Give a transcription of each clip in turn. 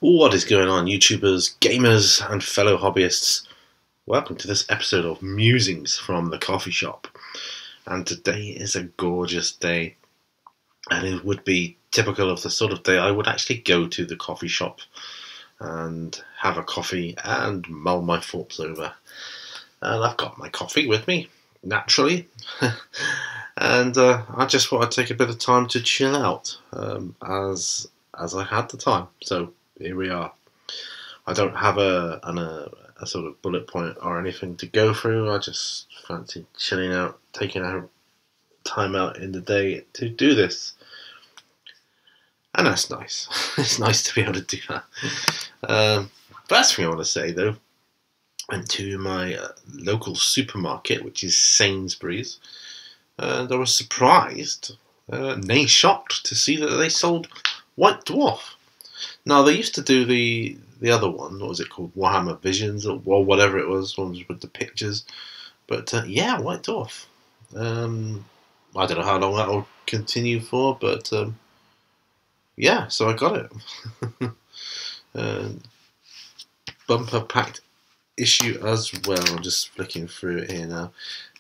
What is going on, YouTubers, gamers, and fellow hobbyists? Welcome to this episode of Musings from the coffee shop. And today is a gorgeous day, and it would be typical of the sort of day I would actually go to the coffee shop and have a coffee and mull my thoughts over. And I've got my coffee with me, naturally, and I just want to take a bit of time to chill out, as I had the time. So here we are. I don't have a sort of bullet point or anything to go through. I just fancy chilling out, taking a time out in the day to do this. And that's nice. It's nice to be able to do that. First thing I want to say, though, I went to my local supermarket, which is Sainsbury's, and I was surprised, nay shocked, to see that they sold White Dwarf. Now, they used to do the other one, what was it called, Warhammer Visions, or whatever it was, one with the pictures. But yeah, White Dwarf. I don't know how long that will continue for, but yeah, so I got it. Bumper packed issue as well. I'm just flicking through it here now.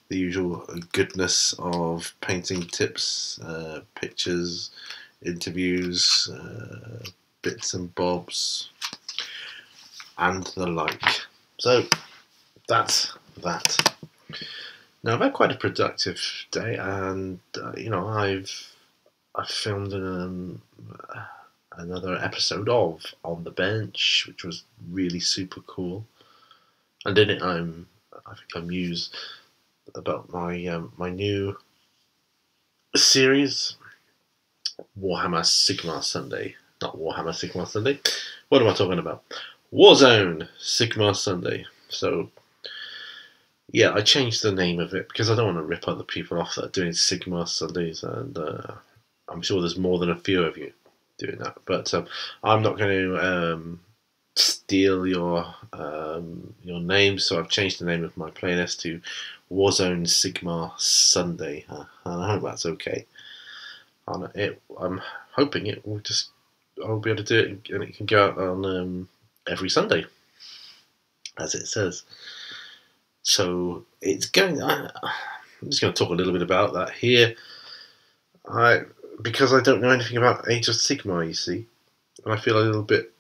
The usual goodness of painting tips, pictures, interviews, bits and bobs, and the like. So that's that. Now, I've had quite a productive day, and I've filmed another episode of On the Bench, which was really super cool. And in it, I think I mused about my new series, Warhammer Sigmar Sunday. Not Warhammer Sigmar Sunday. What am I talking about? Warzone Sigmar Sunday. So yeah, I changed the name of it because I don't want to rip other people off that are doing Sigmar Sundays, and I'm sure there's more than a few of you doing that. But I'm not going to steal your name, so I've changed the name of my playlist to Warzone Sigmar Sunday, and I hope that's okay. I'm hoping I'll be able to do it, and it can go out on every Sunday, as it says. So it's going. I'm just going to talk a little bit about that here. Because I don't know anything about Age of Sigmar, you see, and I feel a little bit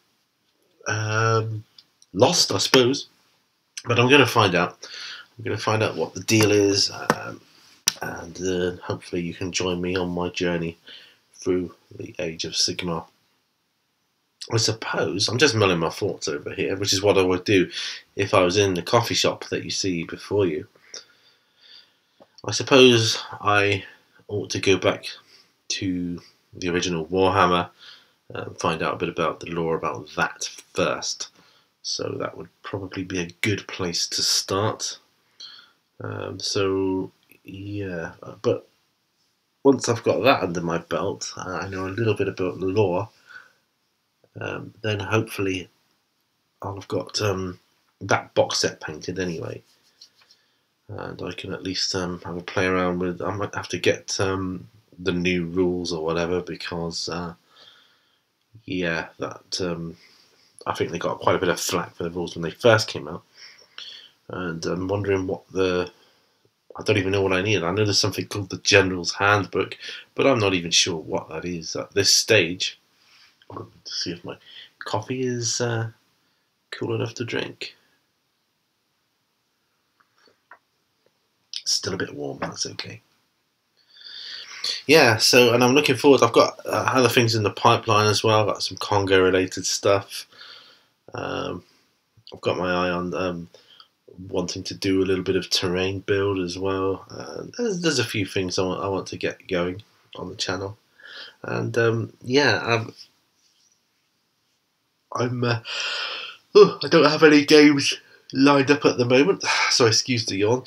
lost, I suppose. But I'm going to find out. I'm going to find out what the deal is, and hopefully you can join me on my journey through the Age of Sigmar. I suppose I'm just mulling my thoughts over here, which is what I would do if I was in the coffee shop that you see before you. I suppose I ought to go back to the original Warhammer and find out a bit about the lore about that first. So that would probably be a good place to start. So yeah, but once I've got that under my belt, I know a little bit about the lore. Then hopefully I'll have got that box set painted anyway, and I can at least have a play around with. I might have to get the new rules or whatever, because yeah, that I think they got quite a bit of flack for the rules when they first came out, and I'm wondering what I don't even know what I need. I know there's something called the General's Handbook, but I'm not even sure what that is at this stage. To see if my coffee is cool enough to drink. It's still a bit warm, but that's okay. Yeah, so, and I'm looking forward. I've got other things in the pipeline as well. I've got some Congo related stuff. I've got my eye on wanting to do a little bit of terrain build as well. There's a few things I want to get going on the channel, and yeah, I don't have any games lined up at the moment, so excuse the yawn,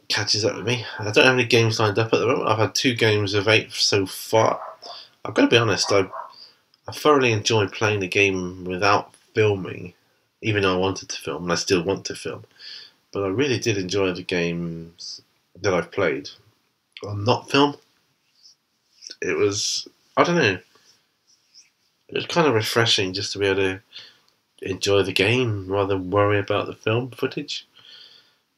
catches up with me. I don't have any games lined up at the moment. I've had 2 games of 8 so far. I've got to be honest, I thoroughly enjoyed playing the game without filming, even though I wanted to film, and I still want to film. But I really did enjoy the games that I've played on not film. It was, I don't know, it was kind of refreshing just to be able to enjoy the game rather than worry about the film footage,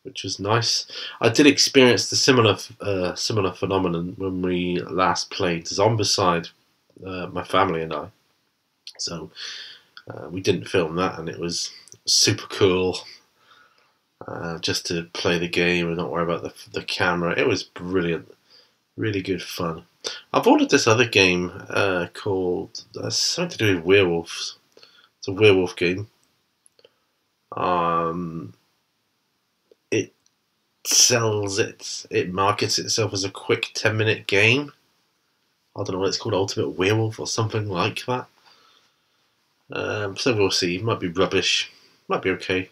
which was nice. I did experience the similar phenomenon when we last played Zombicide, my family and I. So we didn't film that, and it was super cool. Just to play the game and not worry about the camera. It was brilliant, really good fun. I've ordered this other game called something to do with werewolves. It's a werewolf game. It it markets itself as a quick 10-minute game. I don't know what it's called, Ultimate Werewolf or something like that. So we'll see. It might be rubbish, might be okay.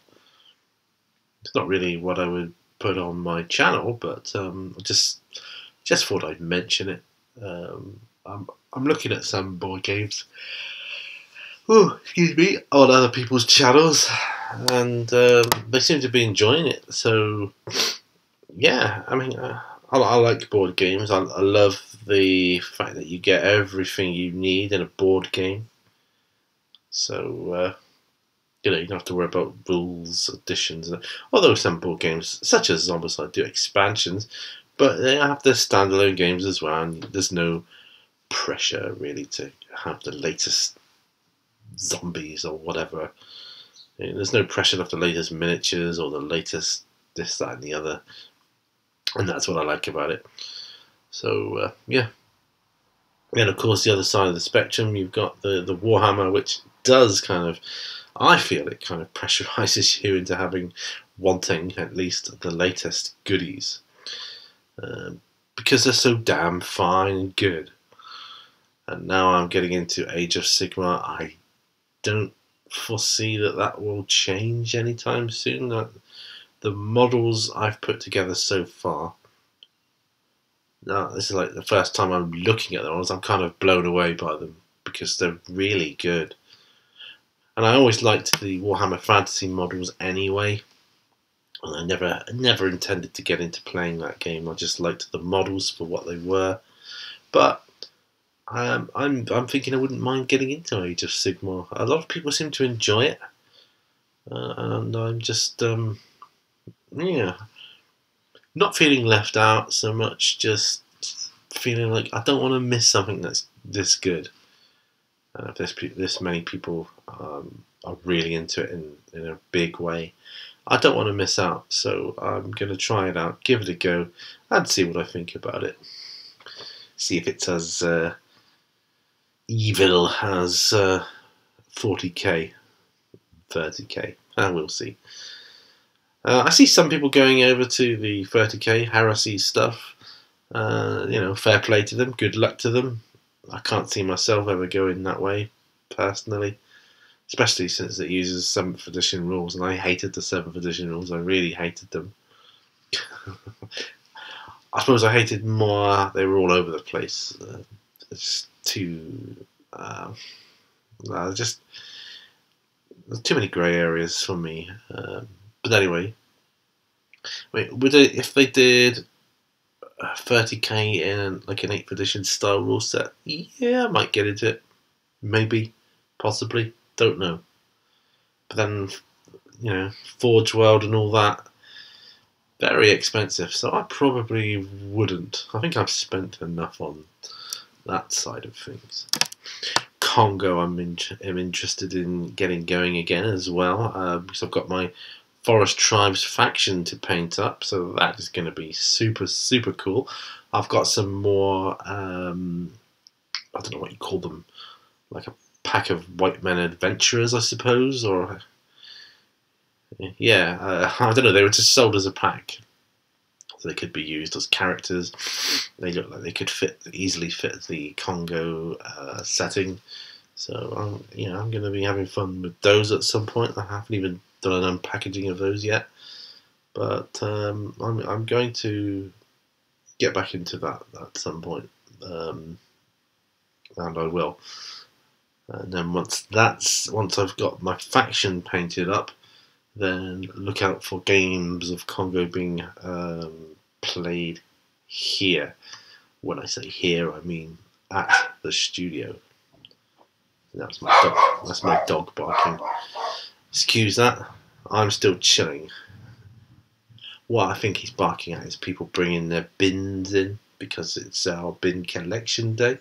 It's not really what I would put on my channel, but just thought I'd mention it. I'm looking at some board games. Oh, excuse me, on other people's channels, and they seem to be enjoying it. So, yeah, I mean, I like board games. I love the fact that you get everything you need in a board game. So, you don't have to worry about rules, additions. Although some board games, such as Zombicide, do expansions, but they have their standalone games as well, and there's no pressure really to have the latest zombies or whatever. There's no pressure to have the latest miniatures or the latest this, that, and the other, and that's what I like about it. So yeah, and of course the other side of the spectrum, you've got the Warhammer, which does kind of, I feel it kind of pressurizes you into wanting at least the latest goodies, because they're so damn fine and good. And now I'm getting into Age of Sigmar. I don't foresee that will change anytime soon. The models I've put together so far, now this is like the first time I'm looking at them, I'm kind of blown away by them because they're really good. And I always liked the Warhammer Fantasy models anyway, and I never intended to get into playing that game. I just liked the models for what they were. But I'm thinking I wouldn't mind getting into Age of Sigmar. A lot of people seem to enjoy it, and I'm just not feeling left out so much. Just feeling like I don't want to miss something that's this good. If this many people are really into it in a big way, I don't want to miss out. So I'm going to try it out, give it a go, and see what I think about it. See if it's as evil as 40k, 30k. We'll see. I see some people going over to the 30k heresy stuff. Fair play to them. Good luck to them. I can't see myself ever going that way, personally. Especially since it uses 7th edition rules, and I hated the 7th edition rules. I really hated them. I suppose I hated more. They were all over the place. It's too. Just there's too many grey areas for me. But anyway, if they did 30k in like an 8th edition style rule set, yeah, I might get into it. Maybe, possibly, don't know. But then, Forge World and all that, very expensive. So I probably wouldn't. I think I've spent enough on that side of things. Congo, I'm interested in getting going again as well, because I've got my Forest Tribes faction to paint up, so that is going to be super, super cool. I've got some more, I don't know what you call them, like a pack of white men adventurers, I suppose, or yeah, I don't know, they were just sold as a pack. So they could be used as characters. They look like they could easily fit the Congo setting. So I'm going to be having fun with those at some point. I haven't even done an unpackaging of those yet, but I'm going to get back into that at some point, and I will. And then once I've got my faction painted up, then look out for games of Congo being played here. When I say here, I mean at the studio. That's my dog barking. Excuse that. I'm still chilling. What I think he's barking at is people bringing their bins in because it's our bin collection day,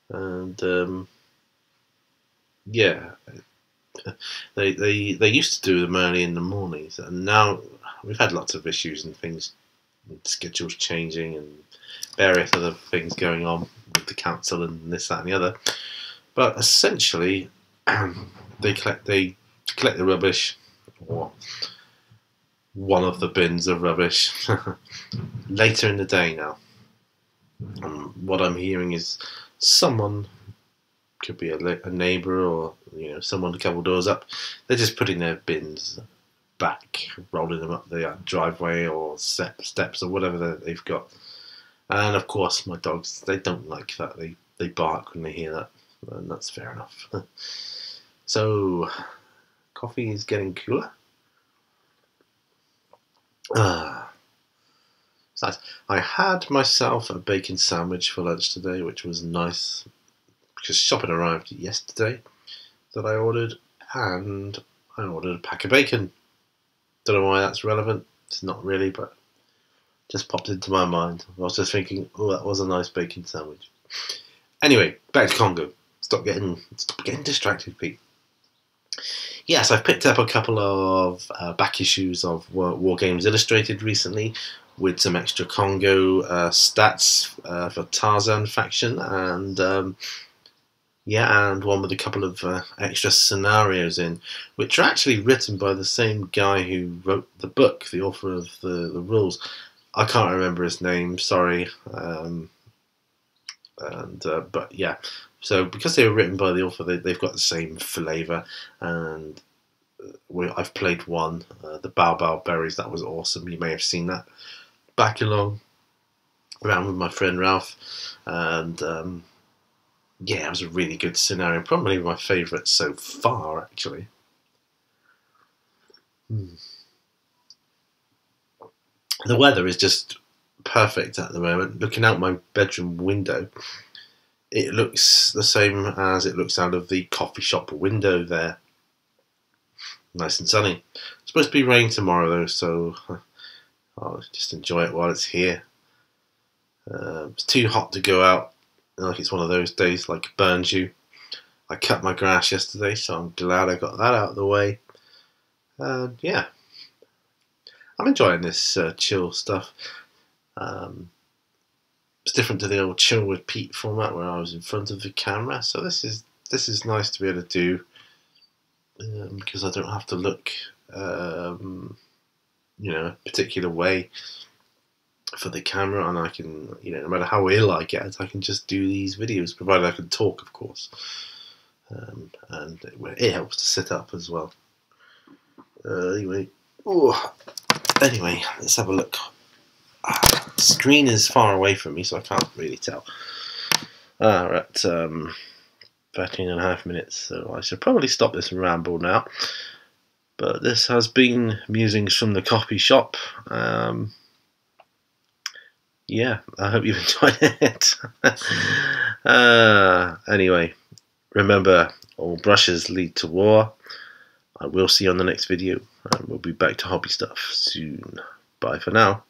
and yeah, they used to do them early in the mornings, and now we've had lots of issues and things, schedules changing and various other things going on with the council and this, that, and the other. But essentially, they collect the rubbish, or one of the bins of rubbish, later in the day now. What I'm hearing is someone, could be a neighbour or someone a couple doors up, they're just putting their bins back, rolling them up the driveway or steps or whatever they've got. And of course, my dogs, they don't like that. They bark when they hear that, and that's fair enough. So, coffee is getting cooler. It's nice. I had myself a bacon sandwich for lunch today, which was nice because shopping arrived yesterday that I ordered, and I ordered a pack of bacon. Don't know why that's relevant. It's not really, but just popped into my mind. I was just thinking, oh, that was a nice bacon sandwich. Anyway, back to Congo. Stop getting distracted, Pete. Yes, I've picked up a couple of back issues of War Games Illustrated recently, with some extra Congo stats for Tarzan faction, and and one with a couple of extra scenarios in, which are actually written by the same guy who wrote the book, the author of the rules. I can't remember his name, sorry. But yeah, so because they were written by the author, they've got the same flavour, and I've played one, the Bao Berries. That was awesome. You may have seen that back around with my friend Ralph, and it was a really good scenario. Probably my favourite so far, actually. The weather is just perfect at the moment. Looking out my bedroom window, it looks the same as it looks out of the coffee shop window there. Nice and sunny. It's supposed to be rain tomorrow though, so I'll just enjoy it while it's here. It's too hot to go out. Like it's one of those days like it burns you. I cut my grass yesterday, so I'm glad I got that out of the way. I'm enjoying this chill stuff. It's different to the old Chill with Pete format where I was in front of the camera. So this is nice to be able to do because I don't have to look a particular way for the camera, and I can, no matter how ill I get, I can just do these videos, provided I can talk, of course. And it helps to sit up as well. Anyway, let's have a look. The screen is far away from me, so I can't really tell. We're at 13.5 minutes, so I should probably stop this ramble now. But this has been Musings from the Coffee Shop. I hope you've enjoyed it. Anyway, remember, all brushes lead to war. I will see you on the next video, and we'll be back to hobby stuff soon. Bye for now.